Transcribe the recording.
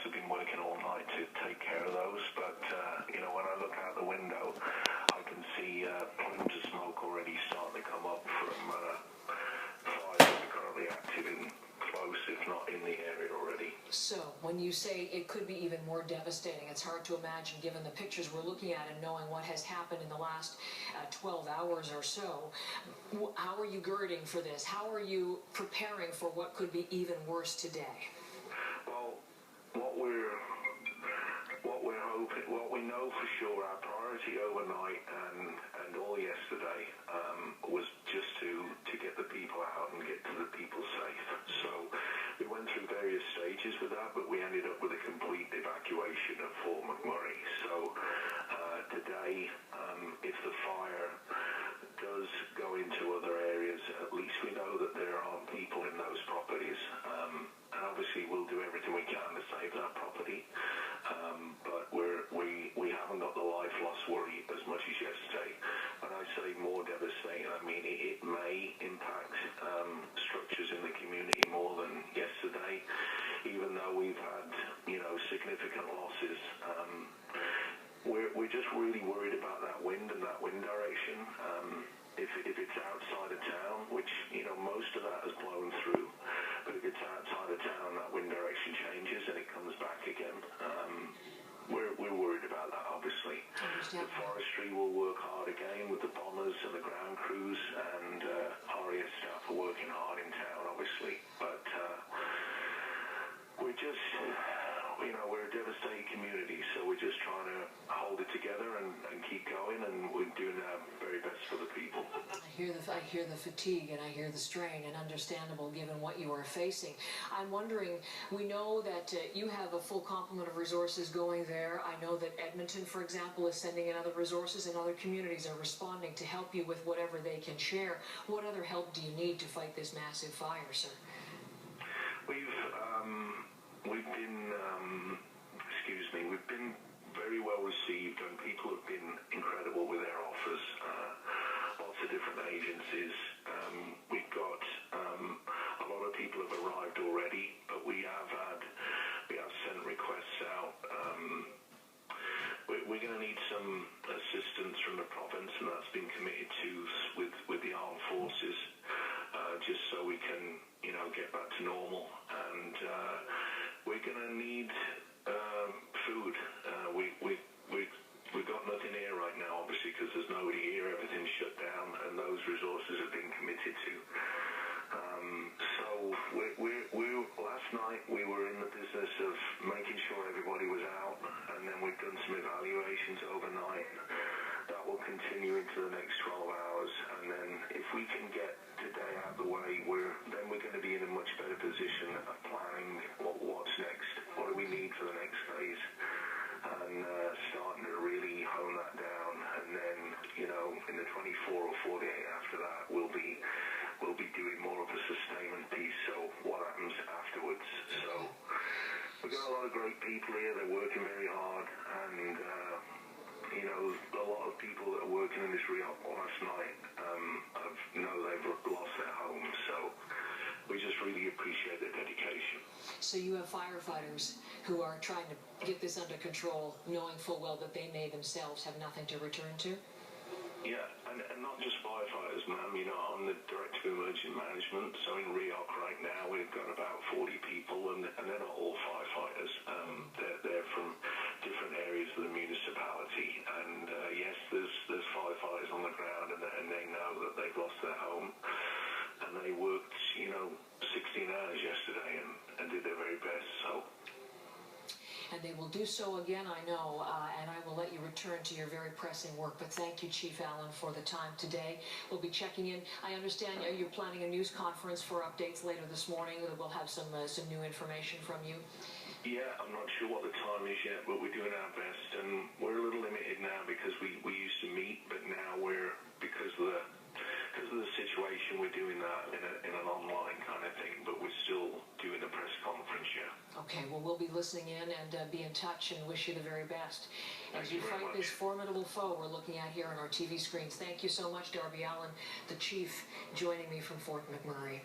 have been working all night to take care of those, but, when I look out the window, I can see plumes of smoke already starting to come up from fires that are currently active in close, if not in the area already. So, when you say it could be even more devastating, it's hard to imagine given the pictures we're looking at and knowing what has happened in the last 12 hours or so. How are you girding for this? How are you preparing for what could be even worse today? Well, what we know for sure, our priority overnight and all yesterday was just to get the people out and get to the people safe. So we went through various stages with that, but we ended up with a complete evacuation of Fort McMurray. So today, if the fire does go into other areas, at least we know that there aren't people in those properties. And obviously we'll do everything we can to save that property. But we haven't got the life loss worry as much as yesterday. When I say more devastating, I mean it may impact structures in the community more than yesterday, even though we've had significant losses. We're just really worried about that wind and that wind direction. If it's outside of town, which most of that has blown through, but if it's outside of town, that wind direction changes and it comes back again. We're worried about that, obviously. The forestry will work hard again with the bombers and the ground crews, and RES staff are working hard in town, obviously. But we're just, we're a devastated community, so we're just trying to hold it together and keep going, and we're doing our very best for the people. I hear the fatigue and I hear the strain, and understandable given what you are facing. I'm wondering, we know that you have a full complement of resources going there. I know that Edmonton, for example, is sending in other resources, and other communities are responding to help you with whatever they can share. What other help do you need to fight this massive fire, sir? We've been very well received, and people have been incredible with their offers. Lots of different agencies. We've got a lot of people have arrived already, but we have sent requests out. We're going to need some assistance from the province, and that's been committed to with the armed forces, just so we can get back to normal. And we're going to need food. We've got nothing here right now, obviously, because there's nobody here. Everything's shut down, and those resources have been committed to. So last night we were in the business of making sure everybody was out, and then we've done some evaluations overnight. That will continue into the next 12 hours, and then if we can get today out of the way, then we're going to be in a much better position of planning what's next. What do we need for the next phase? And starting to really hone that down, and then in the 24 or 48 after that, we'll be doing more of a sustainment piece. So what happens afterwards? So we've got a lot of great people here. They're working very hard, and a lot of people that are working in this re-op last night they've lost their homes. So we just really appreciate their dedication. So you have firefighters who are trying to get this under control, knowing full well that they may themselves have nothing to return to? Yeah, and not just firefighters, ma'am. I'm the Director of Emergency Management, so in REOC right now we've got about 40 people, and they're not all firefighters. They're from different areas of the municipality, and yes, there's firefighters on the ground, and they know that they've lost their home, and they worked 16 hours yesterday and did their very best. So. And they will do so again, I know, and I will let you return to your very pressing work. But thank you, Chief Allen, for the time today. We'll be checking in. I understand you're planning a news conference for updates later this morning. We'll have some new information from you. Yeah, I'm not sure what the time is yet, but we're doing our best. And we're a little limited now because we used to meet, but now because of the situation, we're doing that in an online kind of thing, but we're still doing the press conference, yeah. Okay, well, we'll be listening in and be in touch and wish you the very best as you fight this formidable foe we're looking at here on our TV screens. Thank you so much, Darby Allen, the Chief, joining me from Fort McMurray.